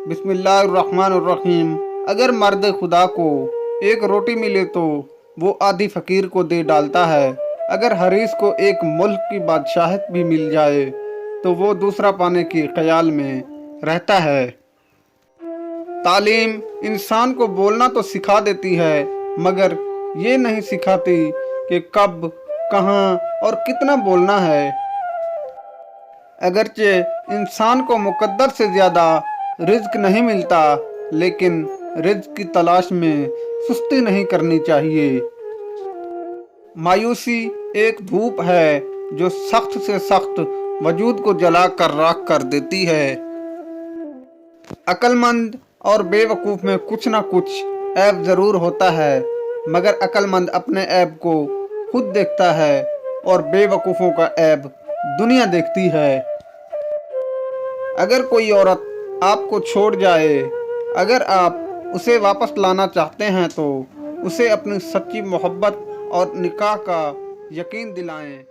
बिस्मिल्लाहिर्रहमानिर्रहीम। अगर मर्द खुदा को एक रोटी मिले तो वो आधी फ़कीर को दे डालता है। अगर हरीस को एक मुल्क की बादशाहत भी मिल जाए तो वो दूसरा पाने के ख्याल में रहता है। तालीम इंसान को बोलना तो सिखा देती है, मगर ये नहीं सिखाती कि कब, कहाँ और कितना बोलना है। अगरचे इंसान को मुकद्दर से ज़्यादा रिज्क नहीं मिलता, लेकिन रिज्क की तलाश में सुस्ती नहीं करनी चाहिए। मायूसी एक धूप है जो सख्त से सख्त वजूद को जला कर राख कर देती है। अक्लमंद और बेवकूफ़ में कुछ ना कुछ ऐब ज़रूर होता है, मगर अक्लमंद अपने ऐब को खुद देखता है और बेवकूफ़ों का ऐब दुनिया देखती है। अगर कोई औरत आपको छोड़ जाए, अगर आप उसे वापस लाना चाहते हैं तो उसे अपनी सच्ची मोहब्बत और निकाह का यकीन दिलाएं।